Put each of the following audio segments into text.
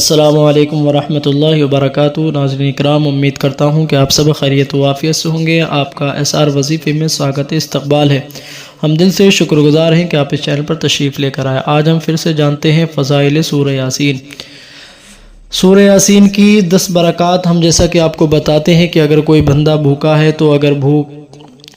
السلام علیکم ورحمۃ اللہ وبرکاتہ۔ ناظرین اکرام، امید کرتا ہوں کہ آپ سب خیریت و عافیت سے ہوں گے۔ آپ کا SR وظیفے میں سواگت استقبال ہے۔ ہم دل سے شکر گزار ہیں کہ آپ اس چینل پر تشریف لے کر آئے۔ آج ہم پھر سے جانتے ہیں فضائل سورہ یاسین۔ سورہ یاسین کی 10 برکات ہم جیسا کہ آپ کو بتاتے ہیں کہ اگر کوئی بندہ بھوکا ہے تو اگر بھوک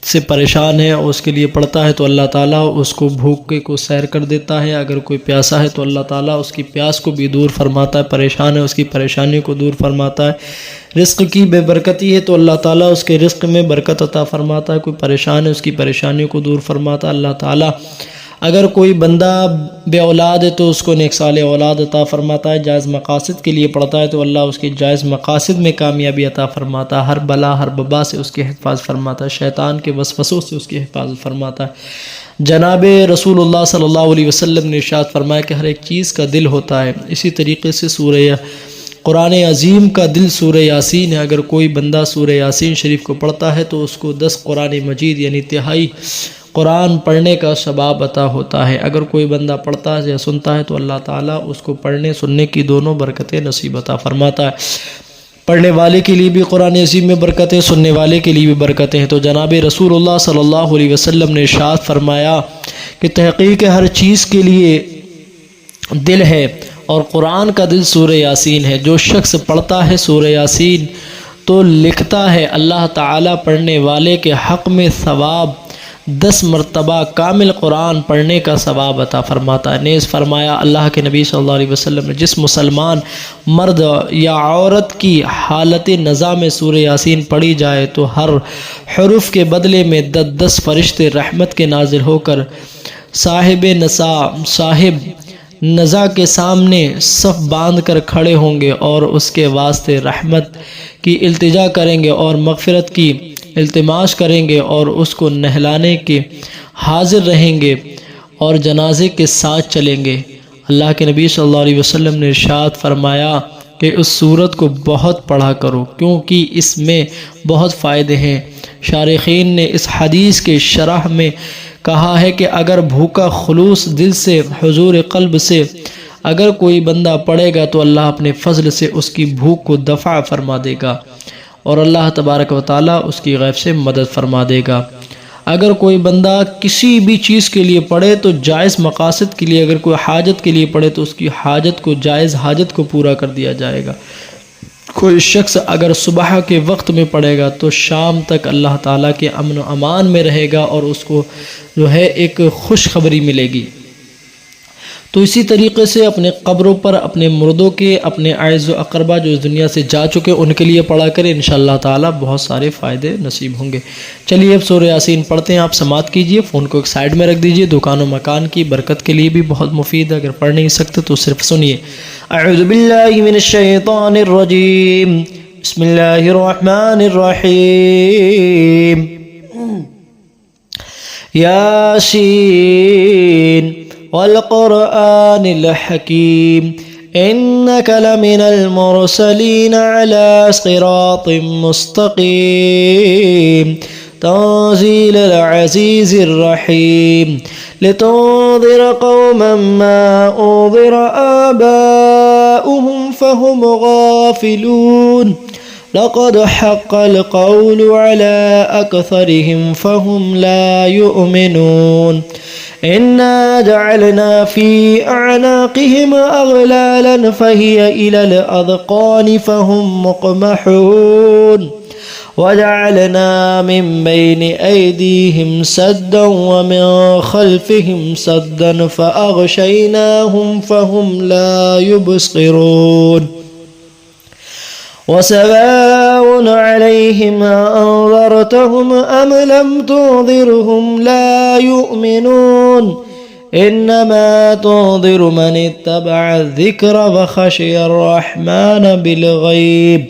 سے پریشان ہے اور اس کے لیے پڑھتا ہے تو اللہ تعالیٰ اس کو بھوکے کو سیر کر دیتا ہے۔ اگر کوئی پیاسا ہے تو اللہ تعالیٰ اس کی پیاس کو بھی دور فرماتا ہے، پریشان ہے اس کی پریشانی کو دور فرماتا ہے۔ رزق کی بے برکتی ہے تو اللہ تعالیٰ اس کے رزق میں برکت عطا فرماتا ہے۔ کوئی پریشان ہے اس کی پریشانیوں کو دور فرماتا ہے اللہ تعالیٰ۔ اگر کوئی بندہ بے اولاد ہے تو اس کو نیک صالح اولاد عطا فرماتا ہے۔ جائز مقاصد کے لیے پڑھتا ہے تو اللہ اس کے جائز مقاصد میں کامیابی عطا فرماتا ہے۔ ہر بلا ہر وبا سے اس کی حفاظت فرماتا ہے، شیطان کے وسوسوں سے اس کی حفاظت فرماتا ہے۔ جناب رسول اللہ صلی اللہ علیہ وسلم نے ارشاد فرمایا کہ ہر ایک چیز کا دل ہوتا ہے، اسی طریقے سے سورہ قرآن عظیم کا دل سورہ یاسین ہے۔ اگر کوئی بندہ سورہ یاسین شریف کو پڑھتا ہے تو اس کو 10 قرآن مجید یعنی تہائی قرآن پڑھنے کا ثواب عطا ہوتا ہے۔ اگر کوئی بندہ پڑھتا ہے یا سنتا ہے تو اللہ تعالیٰ اس کو پڑھنے سننے کی دونوں برکتیں نصیب عطا فرماتا ہے۔ پڑھنے والے کے لیے بھی قرآن عظیم میں برکتیں، سننے والے کے لیے بھی برکتیں ہیں۔ تو جناب رسول اللہ صلی اللہ علیہ وسلم نے ارشاد فرمایا کہ تحقیق ہر چیز کے لیے دل ہے اور قرآن کا دل سورہ یاسین ہے۔ جو شخص پڑھتا ہے سورہ یاسین تو لکھتا ہے اللہ تعالیٰ پڑھنے والے کے حق میں ثواب 10 مرتبہ کامل قرآن پڑھنے کا ثواب عطا فرماتا ہے۔ نیز فرمایا اللہ کے نبی صلی اللہ علیہ وسلم نے جس مسلمان مرد یا عورت کی حالت نزا میں سورہ یاسین پڑھی جائے تو ہر حرف کے بدلے میں 10 فرشتے رحمت کے نازل ہو کر صاحب نزا کے سامنے صف باندھ کر کھڑے ہوں گے اور اس کے واسطے رحمت کی التجا کریں گے اور مغفرت کی التماس کریں گے اور اس کو نہلانے کے حاضر رہیں گے اور جنازے کے ساتھ چلیں گے۔ اللہ کے نبی صلی اللہ علیہ وسلم نے ارشاد فرمایا کہ اس سورت کو بہت پڑھا کرو کیونکہ اس میں بہت فائدے ہیں۔ شارحین نے اس حدیث کے شرح میں کہا ہے کہ اگر بھوکا خلوص دل سے حضور قلب سے اگر کوئی بندہ پڑھے گا تو اللہ اپنے فضل سے اس کی بھوک کو دفع فرما دے گا اور اللہ تبارک و تعالیٰ اس کی غیب سے مدد فرما دے گا۔ اگر کوئی بندہ کسی بھی چیز کے لیے پڑھے تو جائز مقاصد کے لیے، اگر کوئی حاجت کے لیے پڑھے تو اس کی حاجت کو جائز حاجت کو پورا کر دیا جائے گا۔ کوئی شخص اگر صبح کے وقت میں پڑھے گا تو شام تک اللہ تعالیٰ کے امن و امان میں رہے گا اور اس کو جو ہے ایک خوشخبری ملے گی۔ تو اسی طریقے سے اپنے قبروں پر اپنے مردوں کے اپنے اعز و اقربا جو اس دنیا سے جا چکے ان کے لیے پڑھا کریں، انشاءاللہ تعالیٰ بہت سارے فائدے نصیب ہوں گے۔ چلیے اب سورہ یاسین پڑھتے ہیں۔ آپ سماعت کیجئے، فون کو ایک سائیڈ میں رکھ دیجئے، دکان و مکان کی برکت کے لیے بھی بہت مفید ہے۔ اگر پڑھ نہیں سکتے تو صرف سنیے۔ اعوذ باللہ من الشیطان الرجیم، بسم اللہ الرحمن الرحیم۔ یاسین والقرآن الحکیم انک لمن المرسلین علی صراط مستقیم تنزیل العزیز الرحیم لتنذر قوما ما انذر آباؤهم فهم غافلون لقد حق القول على أكثرهم فهم لا يؤمنون إنا جعلنا في أعناقهم أغلالا فهي إلى الأذقان فهم مقمحون وجعلنا من بين أيديهم سدا ومن خلفهم سدا فأغشيناهم فهم لا يبصرون وسواء عليهم أنذرتهم أم لم تنذرهم لا يؤمنون إنما تنذر من اتبع الذكر وخشي الرحمن بالغيب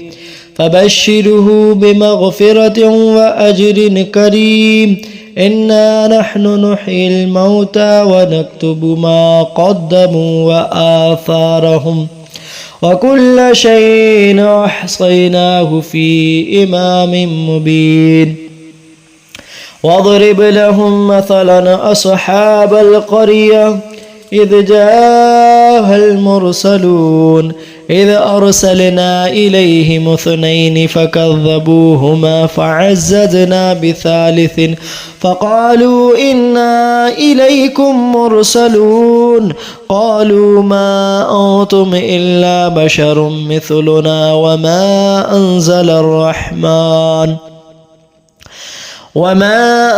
فبشره بمغفرة وأجر كريم إنا نحن نحيي الموتى ونكتب ما قدموا وآثارهم وكل شيء أحصيناه في إمام مبين واضرب لهم مثلا أصحاب القرية إذ جاءها المرسلون إذ أرسلنا إليهم 2 فكذبوهما فعززنا بثالث فقالوا إنا إليكم مرسلون قالوا ما أنتم إلا بشر مثلنا وما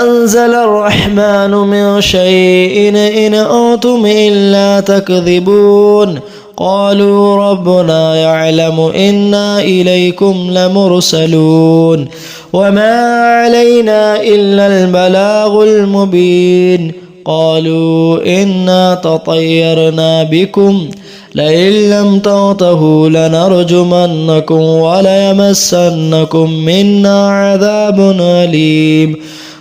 أنزل الرحمن من شيء إن أنتم إلا تكذبون قالوا ربنا يعلم إنا إليكم لمرسلون وما علينا إلا البلاغ المبين قالوا إنا تطيرنا بكم لئن لم تنتهوا لنرجمنكم وليمسنكم منا عذاب أليم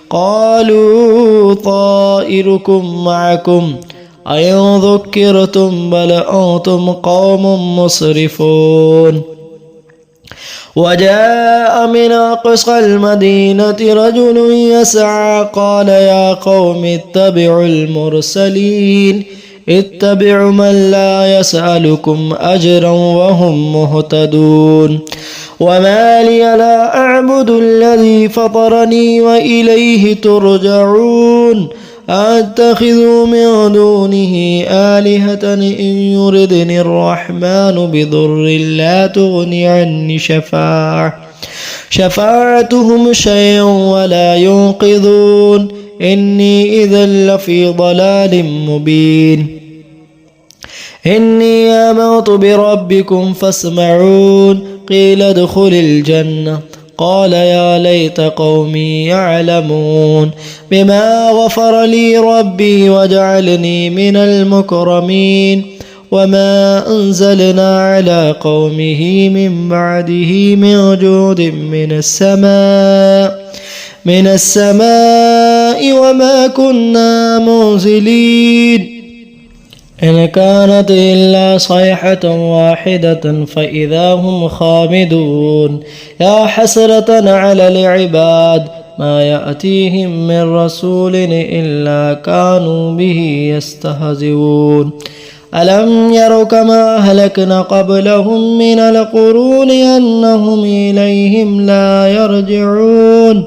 قالوا طائركم معكم أئن ذكرتم بل أنتم قوم مسرفون وجاء من أقصى المدينة رجل يسعى قال يا قوم اتبعوا المرسلين اتبعوا من لا يسألكم أجرا وهم مهتدون وما لي لا أعبد الذي فطرني وإليه ترجعون أتخذ من دونه آلهة إن يردني الرحمن بضر لا تغني عني شفاعتهم شيئا ولا ينقذون إني إذا لفي ضلال مبين إني آمنت بربكم فاسمعون قيل ادخل الجنة قال يا ليت قومي يعلمون بما غفر لي ربي وجعلني من المكرمين وما أنزلنا على قومه من بعده من جود من السماء وما كنا منزلين إن كانت إلا صيحة واحدة فإذا هم خامدون يا حسرة على العباد ما يأتيهم من رسول إلا كانوا به يستهزئون ألم يروا كما أهلكنا قبلهم من القرون أنهم إليهم لا يرجعون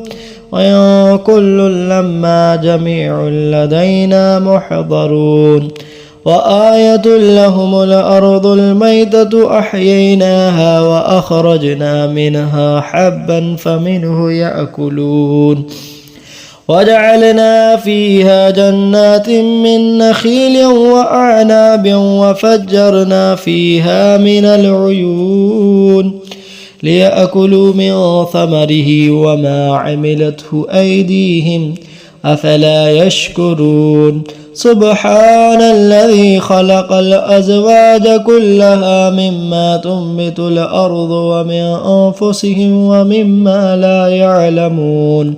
وإن كل لما جميع لدينا محضرون وآية لهم الأرض الميتة أحييناها وأخرجنا منها حبا فمنه يأكلون وجعلنا فيها جنات من نخيل وأعناب وفجرنا فيها من العيون ليأكلوا من ثمره وما عملته أيديهم أفلا يشكرون سبحان الذي خلق الأزواج كلها مما تنبت الأرض ومن أنفسهم ومما لا يعلمون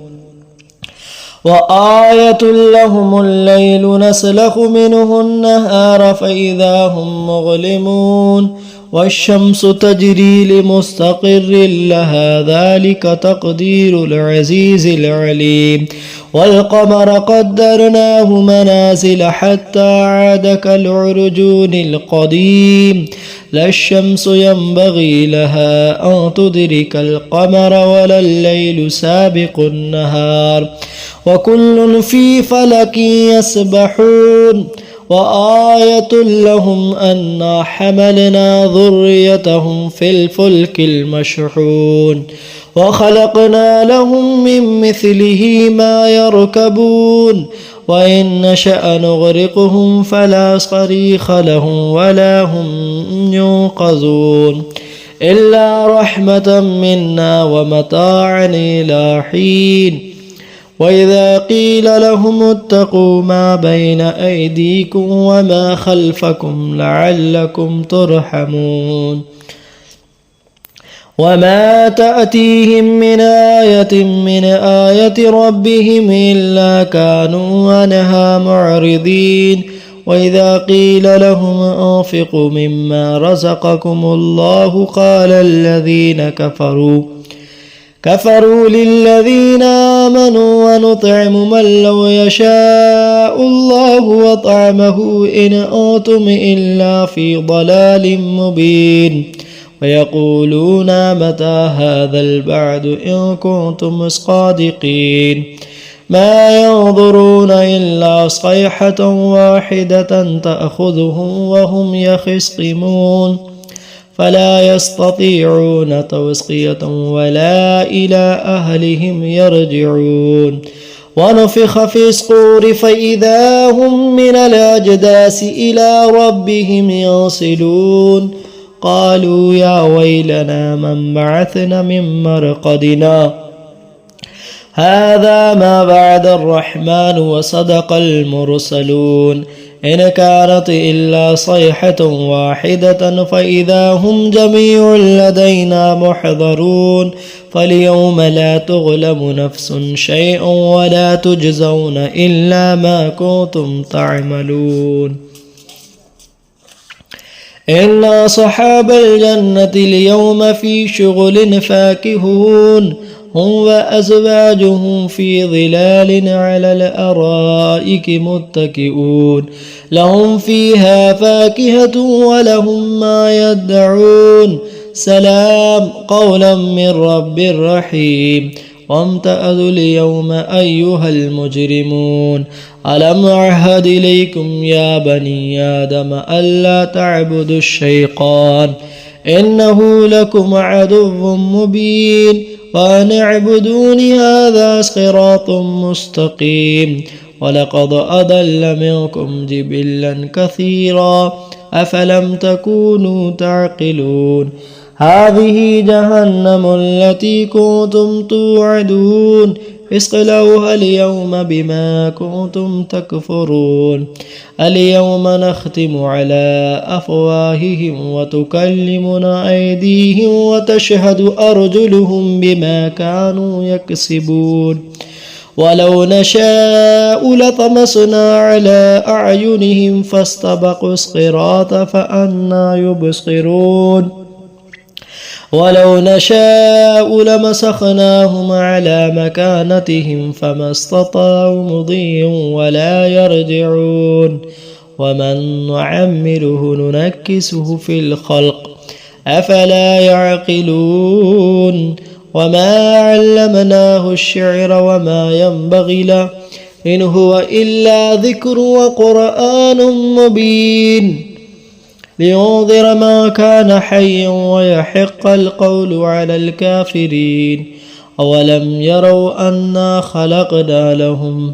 وآية لهم الليل نسلخ منه النهار فإذا هم مظلمون والشمس تجري لمستقر لها ذلك تقدير العزيز العليم والقمر قدرناه منازل حتى عاد كالعرجون القديم لا الشمس ينبغي لها أن تدرك القمر ولا الليل سابق النهار وكل في فلك يسبحون وآية لهم أنا حملنا ذريتهم في الفلك المشحون وخلقنا لهم من مثله ما يركبون وإن نشأ نغرقهم فلا صريخ لهم ولا هم ينقذون إلا رحمة منا ومتاعا إلى حين وإذا قيل لهم اتقوا ما بين أيديكم وما خلفكم لعلكم ترحمون وما تأتيهم من آية ربهم إلا كانوا عنها معرضين وإذا قيل لهم أنفقوا مما رزقكم الله كفروا للذين آمنوا ونطعم من لو يشاء الله وطعمه إن أنتم إلا في ضلال مبين ويقولون متى هذا البعد إن كنتم صادقين ما ينظرون إلا صيحة واحدة تأخذهم وهم يخصمون فلا يستطيعون توصية ولا إلى أهلهم يرجعون ونفخ في الصور فإذا هم من الأجداث إلى ربهم ينسلون قالوا يا ويلنا من بعثنا من مرقدنا هذا ما بعد الرحمن وصدق المرسلون إن كانت إلا صيحة واحدة فإذا هم جميع لدينا محضرون فاليوم لا تظلم نفس شيئا ولا تجزون إلا ما كنتم تعملون إن أصحاب الجنة اليوم في شغل فاكهون هم وأزواجهم في ظلال على الأرائك متكئون لهم فيها فاكهة ولهم ما يدعون سلام قولا من رب رحيم وامتأذوا اليوم أيها المجرمون ألم أعهد إليكم يا بني آدم ألا تعبدوا الشيطان إنه لكم عدو مبين وأن اعبدوني هذا صراط مستقيم ولقد أضل منكم جبلا كثيرا أفلم تكونوا تعقلون هذه جهنم التي كنتم توعدون اصلوها اليوم بما كنتم تكفرون اليوم نختم على أفواههم وتكلمنا أيديهم وتشهد أرجلهم بما كانوا يكسبون ولو نشاء لطمسنا على أعينهم فاستبقوا الصراط فأنى يبصرون ولو نشاء لمسخناهم على مكانتهم فما استطاعوا مضيا ولا يرجعون ومن نعمره ننكسه في الخلق أفلا يعقلون وما علمناه الشعر وما ينبغي له إن هو إلا ذكر وقرآن مبين لينذر ما كان حيا ويحق القول على الكافرين أولم يروا أنا خلقنا لهم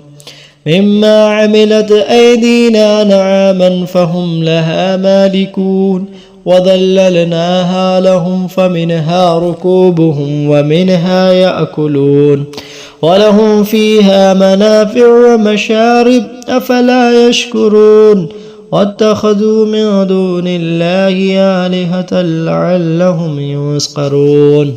مما عملت أيدينا نعاما فهم لها مالكون وذللناها لهم فمنها ركوبهم ومنها يأكلون ولهم فيها منافع ومشارب أفلا يشكرون واتخذوا من دون الله آلهة لعلهم يسخرون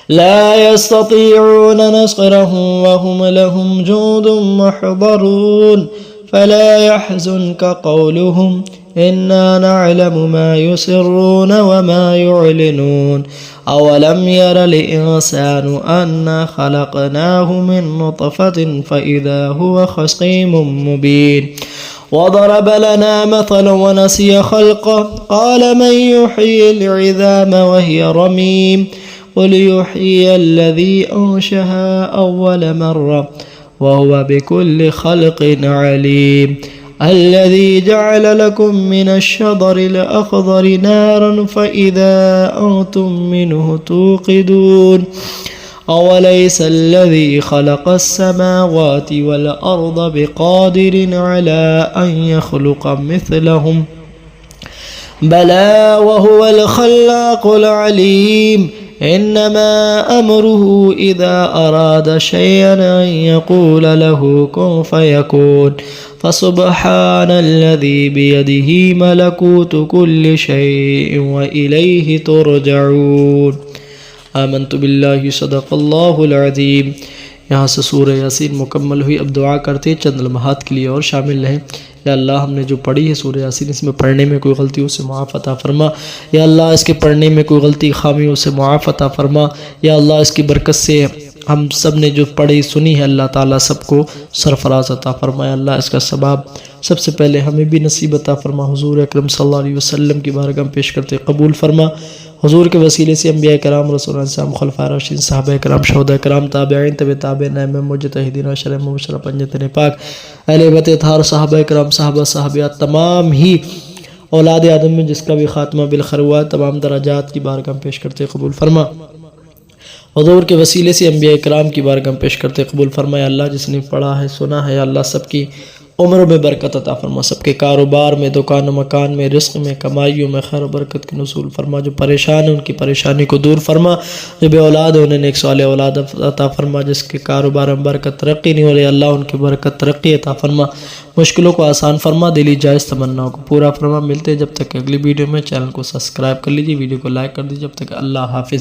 لا يستطيعون نصرهم وهم لهم جند محضرون فلا يحزنك قولهم إنا نعلم ما يسرون وما يعلنون أولم ير الإنسان أنا خلقناه من نطفة فإذا هو خصيم مبين وضرب لنا مثلا ونسي خلقه قال من يحيي العظام وهي رميم قل يحيي الذي أنشأها أول مرة وهو بكل خلق عليم الذي جعل لكم من الشجر الأخضر نارا فإذا أنتم منه توقدون أوليس الذي خلق السماوات والأرض بقادر على أن يخلق مثلهم بلى وهو الخلاق العليم إنما أمره إذا أراد شيئا أن يقول له كن فيكون فسبحان الذي بيده ملكوت كل شيء وإليه ترجعون आमन्तु बिल्लाहि सदक़ल्लाहुल अज़ीम। यहाँ से सूरह यासीन मुकम्मल हुई। अब दुआ करते चंद लम्हात के लिए और शामिल रहें। یا اللہ ہم نے جو پڑھی ہے سورہ یاسین، اس میں پڑھنے میں کوئی غلطی اسے معاف عطا فرما، یا اللہ اس کے پڑھنے میں کوئی غلطی خامی اسے معاف عطا فرما، یا اللہ اس کی برکت سے ہم سب نے جو پڑھی سنی ہے اللہ تعالیٰ سب کو سرفراز عطا فرما، یا اللہ اس کا ثواب سب سے پہلے ہمیں بھی نصیب عطا فرما، حضور اکرم صلی اللہ علیہ وسلم کی بارگاہ میں پیش کرتے قبول فرما، حضور کے وسیلے سے انبیاء کرام، رسول اللہ، خلفائے راشدین، صحابہ کرام، شہداء کرام، تابعین، تبع تابعین، ائمہ مجتہدین، اشرار مبشرہ، پنجتن پاک، اہل بیت اطہار، صحابہ کرام، صحابہ صحابیات، تمام ہی اولاد آدم میں جس کا بھی خاتمہ بالخیر ہوا، تمام درجات کی بارگاہ میں پیش کرتے قبول فرما، حضور کے وسیلے سے انبیاء کرام کی بارگاہ میں پیش کرتے قبول فرما، یا اللہ جس نے پڑھا ہے سنا ہے، یا اللہ سب کی عمر میں برکت عطا فرما، سب کے کاروبار میں، دکان و مکان میں، رزق میں، کمائیوں میں خیر و برکت کے نزول فرما، جو پریشان ہیں ان کی پریشانی کو دور فرما، جو بے اولاد ہیں انہیں نیک صالح اولاد عطا فرما، جس کے کاروبار میں برکت ترقی نہیں ہو رہی اللہ ان کی برکت ترقی عطا فرما، مشکلوں کو آسان فرما، دلی جائز تمناؤں کو پورا فرما۔ ملتے ہیں جب تک اگلی ویڈیو میں، چینل کو سبسکرائب کر لیجیے، ویڈیو کو لائک کر دیجیے، جب تک اللہ حافظ۔